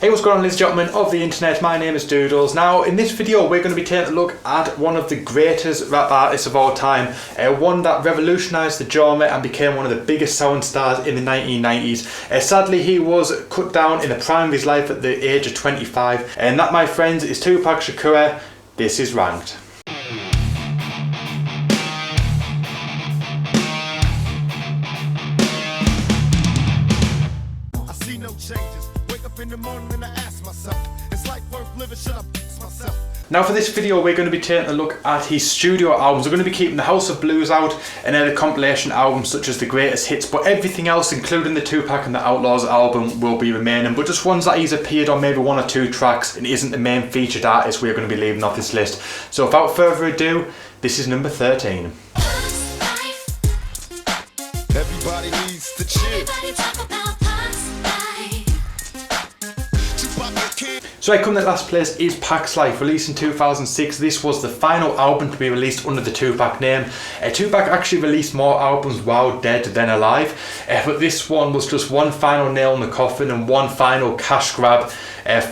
Hey, what's going on, ladies and gentlemen of the internet? My name is Doodles. Now, in this video, we're going to be taking a look at one of the greatest rap artists of all time, one that revolutionised the genre and became one of the biggest sound stars in the 1990s. Sadly, he was cut down in the prime of his life at the age of 25, and that, my friends, is Tupac Shakur. This is Ranked. I see no changes. Wake up in the morning and I ask myself, is life worth living? Should I fix myself? Now for this video, we're going to be taking a look at his studio albums. We're going to be keeping the House of Blues out and then the compilation albums such as the greatest hits, but everything else, including the Tupac and the Outlaws album, will be remaining, but just ones that he's appeared on maybe one or two tracks and isn't the main featured artist we're going to be leaving off this list. So without further ado, this is number 13. Everybody needs to chill. So coming at last place is Pac's Life, released in 2006. This was the final album to be released under the Tupac name. Tupac actually released more albums while dead than alive, but this one was just one final nail in the coffin and one final cash grab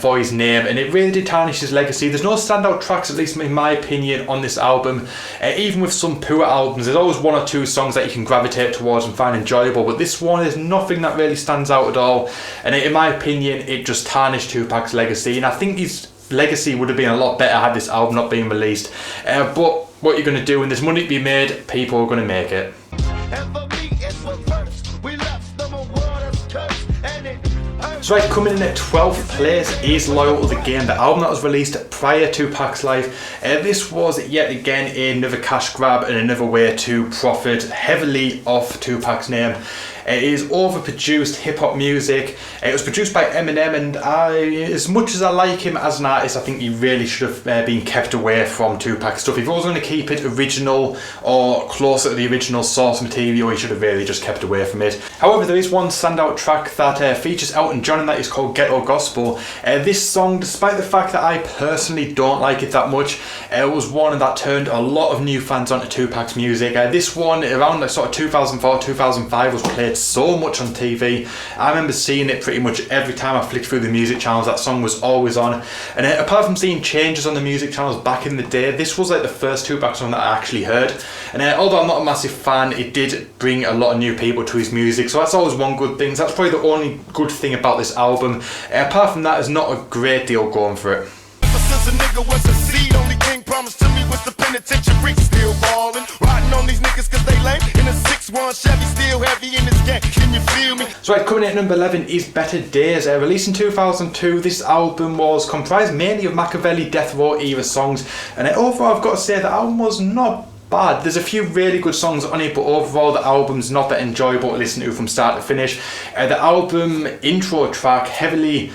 for his name, and it really did tarnish his legacy. There's no standout tracks, at least in my opinion, on this album. Even with some poor albums, there's always one or two songs that you can gravitate towards and find enjoyable, but this one is nothing that really stands out at all, and in my opinion it just tarnished Tupac's legacy, and I think his legacy would have been a lot better had this album not been released. But what you're going to do when there's money to be made, people are going to make it. So right, coming in at 12th place is Loyal to the Game, the album that was released prior to Pac's Life. This was yet again another cash grab and another way to profit heavily off Tupac's name. It is overproduced hip-hop music. It was produced by Eminem, and as much as I like him as an artist, I think he really should have been kept away from Tupac stuff. If he was going to keep it original or closer to the original source material, he should have really just kept away from it. However, there is one standout track that features Elton John, and that is called Ghetto Gospel. This song, despite the fact that I personally don't like it that much, was one that turned a lot of new fans onto Tupac's music. This one, around like sort of 2004, 2005, was played so much on TV. I remember seeing it pretty much every time I flicked through the music channels. That song was always on, and apart from seeing changes on the music channels back in the day, this was like the first Tupac song that I actually heard, and although I'm not a massive fan, it did bring a lot of new people to his music, so that's always one good thing. So that's probably the only good thing about this album. Apart from that, there's not a great deal going for it. Since a nigga was a seed, only thing promised to me was the penitentiary. Still ballin', riding on these niggas cause they lame. In a 6-1 Chevy, still heavy in this gang. Can you feel me? So right, coming in at number 11 is Better Days. Released in 2002, this album was comprised mainly of Machiavelli Death Row era songs, and overall I've got to say the album was not bad. There's a few really good songs on it, but overall the album's not that enjoyable to listen to from start to finish. The album intro track heavily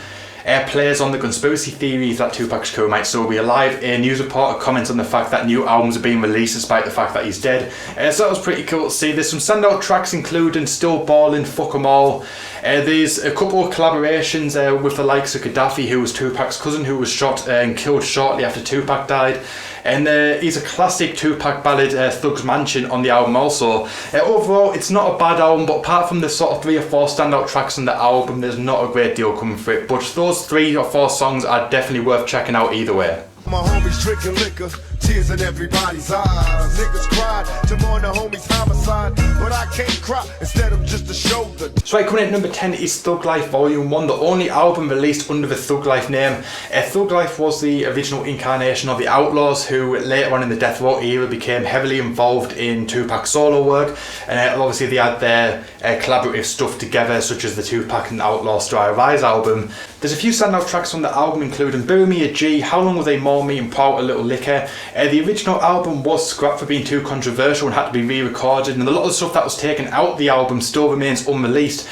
plays on the conspiracy theories that Tupac Shakur might still be alive. A news reporter comments on the fact that new albums are being released despite the fact that he's dead. So that was pretty cool to see. There's some standout tracks including Still Ballin', Fuck 'Em All. There's a couple of collaborations with the likes of Gaddafi, who was Tupac's cousin, who was shot and killed shortly after Tupac died. And he's a classic Tupac ballad, Thug's Mansion, on the album also. Overall, it's not a bad album, but apart from the sort of 3 or 4 standout tracks on the album, there's not a great deal coming for it. But those 3 or 4 songs are definitely worth checking out either way. My homies drinking liquor, tears in everybody's eyes. Niggas cried to mourn the homies' homicide, but I can't cry, instead I'm just a shoulder. So right, coming in at number 10 is Thug Life Volume 1, the only album released under the Thug Life name. Thug Life was the original incarnation of the Outlaws, who later on in the Death Row era became heavily involved in Tupac's solo work, and obviously they had their collaborative stuff together, such as the Tupac and Outlaw Story of Eyez album. There's a few standout tracks from the album, including Bury Me a G, How Long Will They Maul Me, and Pour Out a Little Liquor. The original album was scrapped for being too controversial and had to be re-recorded, and a lot of the stuff that was taken out of the album still remains unreleased.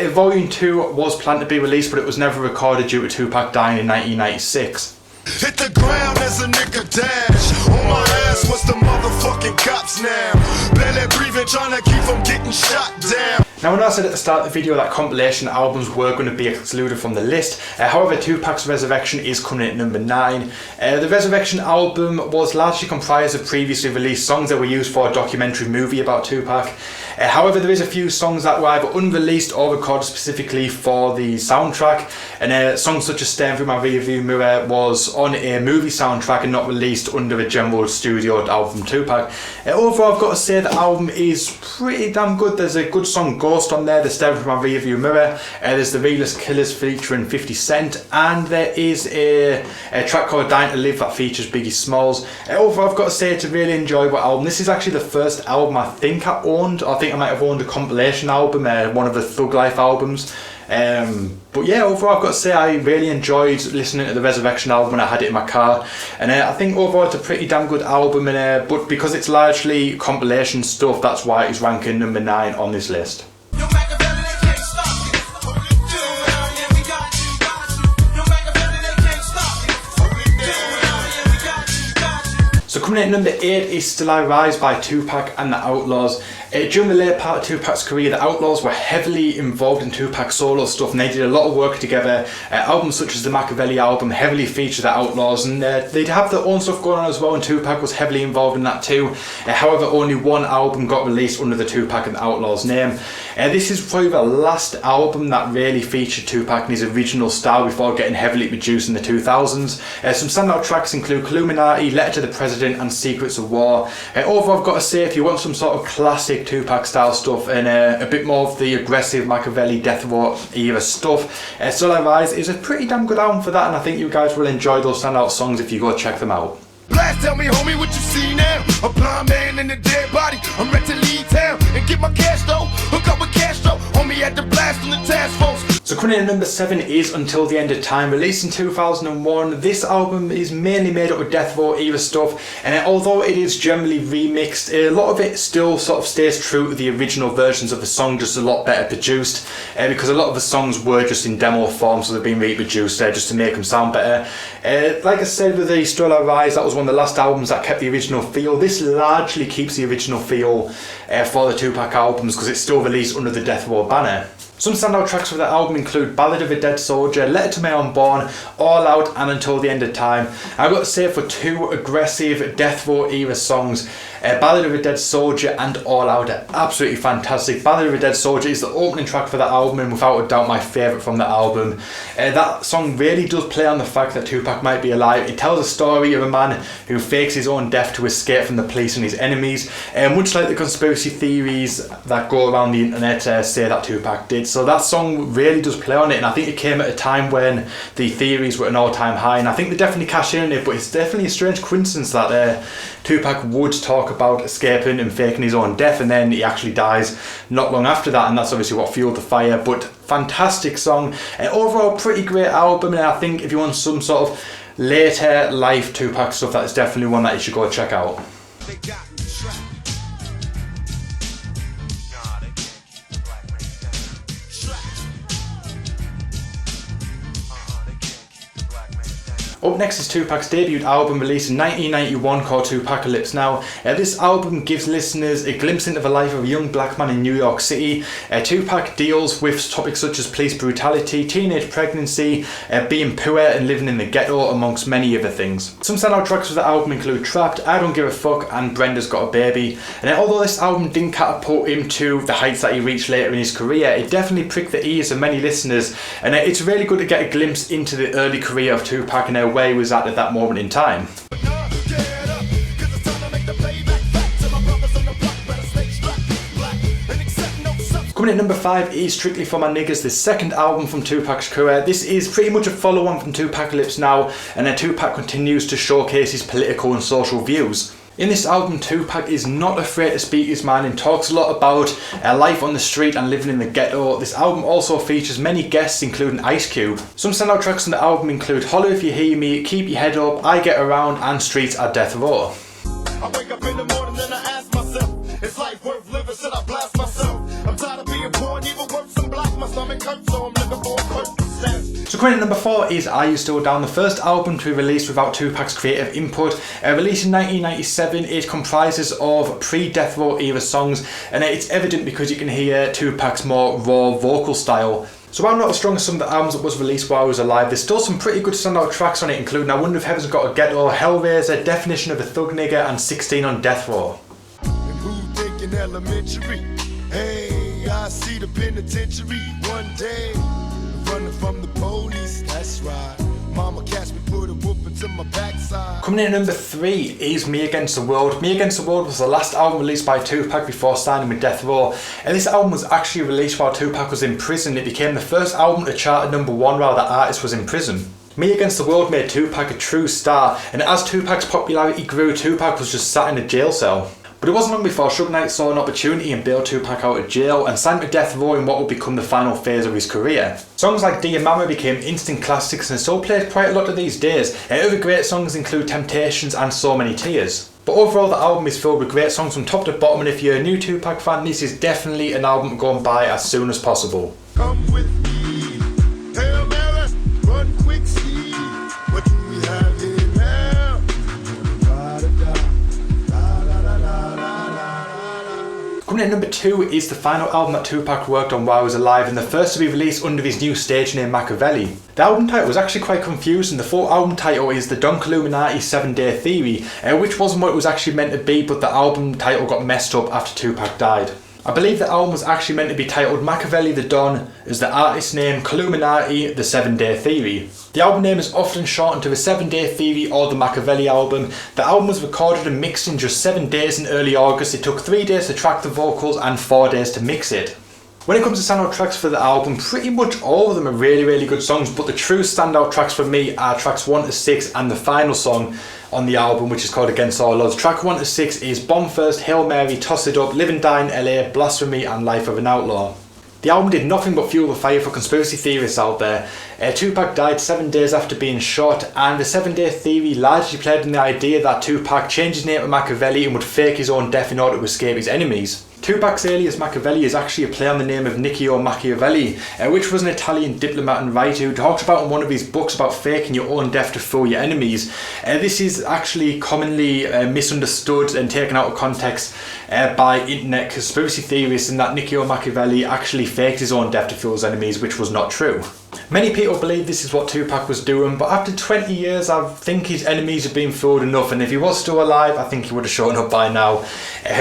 Volume 2 was planned to be released, but it was never recorded due to Tupac dying in 1996. Hit the ground as a nigga dash. On my ass, what's the motherfucking cops now? Barely breathing, trying to keep from getting shot down. Now I know I said at the start of the video that compilation albums were going to be excluded from the list, however Tupac's Resurrection is coming in at number 9. The Resurrection album was largely comprised of previously released songs that were used for a documentary movie about Tupac. However, there is a few songs that were either unreleased or recorded specifically for the soundtrack, and songs such as Staring Through My Rearview Mirror was on a movie soundtrack and not released under a general studio album from Tupac. Overall, I've got to say the album is pretty damn good. There's a good song Ghost on there, the Staring Through My Rearview Mirror, there's the Realest Killers featuring 50 Cent, and there is a track called Dying to Live that features Biggie Smalls. Overall, I've got to say it's a really enjoyable album. This is actually the first album I think I owned. I think I might have owned a compilation album, one of the Thug Life albums. But yeah, overall I've got to say I really enjoyed listening to the Resurrection album when I had it in my car, and I think overall it's a pretty damn good album, and but because it's largely compilation stuff, that's why it's ranking number 9 on this list. So coming in at number 8 is Still I Rise by Tupac and the Outlaws. During the later part of Tupac's career, the Outlaws were heavily involved in Tupac's solo stuff, and they did a lot of work together. Albums such as the Machiavelli album heavily featured the Outlaws, and they'd have their own stuff going on as well, and Tupac was heavily involved in that too. However, only one album got released under the Tupac and the Outlaws name. This is probably the last album that really featured Tupac in his original style before getting heavily produced in the 2000s. Some standout tracks include Illuminati, Letter to the President and Secrets of War. Overall, I've got to say, if you want some sort of classic Tupac style stuff and a bit more of the aggressive Machiavelli Death Row era stuff, Still I Rise is a pretty damn good album for that, and I think you guys will enjoy those standout songs if you go check them out. Blast, tell me homie what you see now. A blind man in a dead body. I'm ready to leave town and get my cash though. Hook up with Castro, homie at the blast from the task force. So coming in at number 7 is Until the End of Time, released in 2001. This album is mainly made up of Death Row era stuff, and although it is generally remixed, a lot of it still sort of stays true to the original versions of the song, just a lot better produced, because a lot of the songs were just in demo form, so they've been reproduced just to make them sound better. Like I said with the Still I Rise, that was one of the last albums that kept the original feel. This largely keeps the original feel for the Tupac albums, because it's still released under the Death Row banner. Some standout tracks for the album include Ballad of a Dead Soldier, Letter to My Unborn, All Out and Until the End of Time. I've got to say, for two aggressive Death Row era songs, Ballad of a Dead Soldier and All Out are absolutely fantastic. Ballad of a Dead Soldier is the opening track for the album and without a doubt my favourite from the album. That song really does play on the fact that Tupac might be alive. It tells a story of a man who fakes his own death to escape from the police and his enemies, much like the conspiracy theories that go around the internet say that Tupac did. So that song really does play on it, and I think it came at a time when the theories were at an all-time high, and I think they definitely cash in on it, but it's definitely a strange coincidence that Tupac would talk about escaping and faking his own death, and then he actually dies not long after that, and that's obviously what fueled the fire. But fantastic song, overall pretty great album, and I think if you want some sort of later life Tupac stuff, that is definitely one that you should go check out. Up next is Tupac's debut album, released in 1991, called Tupacalypse Now. This album gives listeners a glimpse into the life of a young black man in New York City. Tupac deals with topics such as police brutality, teenage pregnancy, being poor and living in the ghetto, amongst many other things. Some standout tracks for the album include Trapped, I Don't Give a Fuck and Brenda's Got a Baby. And although this album didn't catapult him to the heights that he reached later in his career, it definitely pricked the ears of many listeners, and it's really good to get a glimpse into the early career of Tupac and where he was at that moment in time. Coming in at number 5 is Strictly For My Niggas, the second album from Tupac's career. This is pretty much a follow-on from Tupacalypse Now, and Tupac continues to showcase his political and social views. In this album, Tupac is not afraid to speak his mind and talks a lot about life on the street and living in the ghetto. This album also features many guests, including Ice Cube. Some standout tracks on the album include Holler If You Hear Me, Keep Your Head Up, I Get Around and Streets Are Death Row. I wake up in the morning and I ask myself, is life worth living? Should I blast myself? I'm tired of being poor and even worse, I'm black. My stomach hurts, so I'm looking for a purpose. So coming in at number 4 is Eyez Still Down, the first album to be released without Tupac's creative input. Released in 1997, it comprises of pre-Death Row era songs, and it's evident because you can hear Tupac's more raw vocal style. So while not as strong as some of the albums that was released while I was alive, there's still some pretty good standout tracks on it, including I Wonder If Heaven's Got a Ghetto, Hellraiser, Definition of a Thug Nigga, and 16 on Death Row. And who thinking elementary? Hey, I see the penitentiary one day. Running from the police, that's right. Mama catch me, put a whoop into my backside. Coming in at number 3 is Me Against the World. Me Against the World was the last album released by Tupac before signing with Death Row. And this album was actually released while Tupac was in prison. It became the first album to chart at number 1 while the artist was in prison. Me Against the World made Tupac a true star, and as Tupac's popularity grew, Tupac was just sat in a jail cell. But it wasn't long before Suge Knight saw an opportunity and bailed Tupac out of jail and signed to Death Row in what would become the final phase of his career. Songs like Dear Mama became instant classics and still played quite a lot of these days, and other great songs include Temptations and So Many Tears. But overall the album is filled with great songs from top to bottom, and if you're a new Tupac fan, this is definitely an album to go and buy as soon as possible. Come with me, Hail Mary, run quick, see what do we have here now? Coming in at number 2 is the final album that Tupac worked on while he was alive, and the first to be released under his new stage name Machiavelli. The album title was actually quite confusing. The full album title is The Don Illuminati 7-Day Theory, which wasn't what it was actually meant to be, but the album title got messed up after Tupac died. I believe the album was actually meant to be titled Machiavelli the Don as the artist's name, Illuminati the 7-Day Theory. The album name is often shortened to the 7-Day Theory or the Machiavelli album. The album was recorded and mixed in just 7 days in early August. It took 3 days to track the vocals and 4 days to mix it. When it comes to standout tracks for the album, pretty much all of them are really good songs, but the true standout tracks for me are tracks 1 to 6 and the final song on the album, which is called Against All Odds. Track 1 to 6 is Bomb First, Hail Mary, Toss It Up, Live and Die in LA, Blasphemy and Life of an Outlaw. The album did nothing but fuel the fire for conspiracy theorists out there. Tupac died 7 days after being shot, and the 7-Day Theory largely played on the idea that Tupac changed his name to Machiavelli and would fake his own death in order to escape his enemies. Tupac's alias Machiavelli is actually a play on the name of Niccolo Machiavelli, which was an Italian diplomat and writer who talks about in one of his books about faking your own death to fool your enemies. This is actually commonly misunderstood and taken out of context by internet conspiracy theorists, in that Niccolo Machiavelli actually faked his own death to fool his enemies, which was not true. Many people believe this is what Tupac was doing, but after 20 years I think his enemies have been fooled enough, and if he was still alive I think he would have shown up by now,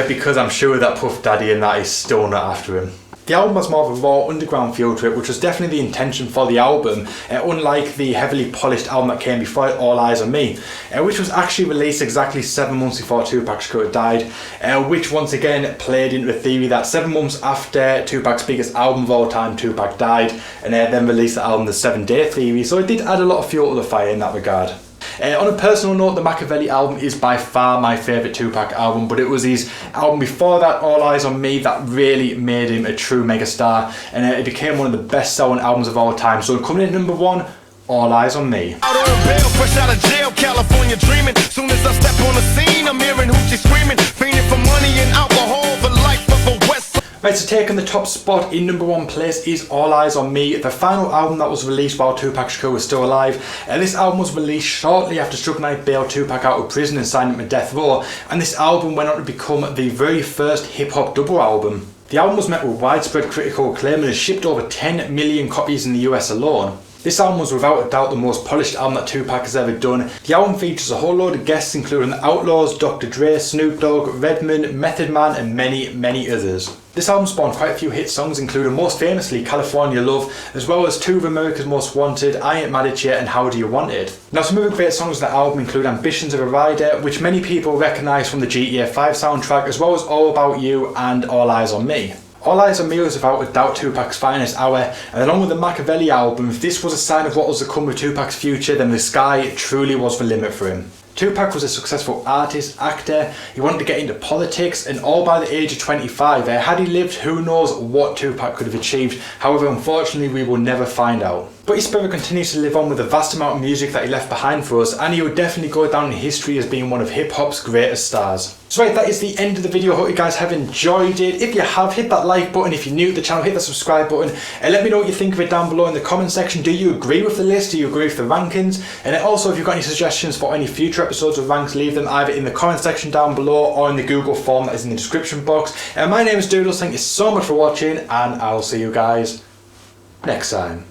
because I'm sure that Puff Daddy and that is still not after him. The album has more of a raw underground feel to it, which was definitely the intention for the album, unlike the heavily polished album that came before it, All Eyez on Me, which was actually released exactly 7 months before Tupac Shakur died, which once again played into the theory that 7 months after Tupac's biggest album of all time, Tupac died, and then released the album The 7-Day Theory, so it did add a lot of fuel to the fire in that regard. On a personal note, the Machiavelli album is by far my favourite Tupac album, but it was his album before that, All Eyez on Me, that really made him a true megastar, and it became one of the best selling albums of all time. So coming in at number 1, All Eyez on Me. Out on bail, fresh out of jail, California dreaming. Soon as I step on the scene, I'm hearing hoochie screaming, fiending for money and alcohol, the life of a West. Right, so taking the top spot in number 1 place is All Eyez on Me, the final album that was released while Tupac Shakur was still alive. This album was released shortly after Suge Knight bailed Tupac out of prison and signed him to Death Row, and this album went on to become the very first hip-hop double album. The album was met with widespread critical acclaim and has shipped over 10 million copies in the US alone. This album was without a doubt the most polished album that Tupac has ever done. The album features a whole load of guests including the Outlaws, Dr. Dre, Snoop Dogg, Redman, Method Man and many others. This album spawned quite a few hit songs, including most famously California Love, as well as 2 of America's Most Wanted, I Ain't Mad At Ya and How Do You Want It. Now some other great songs on the album include Ambitions of a Rider, which many people recognise from the GTA 5 soundtrack, as well as All About You and All Eyez on Me. All Eyez on Me was without a doubt Tupac's finest hour, and along with the Machiavelli album, if this was a sign of what was to come with Tupac's future, then the sky truly was the limit for him. Tupac was a successful artist, actor, he wanted to get into politics, and all by the age of 25. Had he lived, who knows what Tupac could have achieved. However, unfortunately we will never find out. But his spirit continues to live on with the vast amount of music that he left behind for us, and he would definitely go down in history as being one of hip-hop's greatest stars. So right, that is the end of the video. I hope you guys have enjoyed it. If you have, hit that like button. If you're new to the channel, hit that subscribe button. And let me know what you think of it down below in the comment section. Do you agree with the list? Do you agree with the rankings? And also, if you've got any suggestions for any future episodes of Ranks, leave them either in the comment section down below or in the Google form that is in the description box. And my name is Doodles. Thank you so much for watching, and I'll see you guys next time.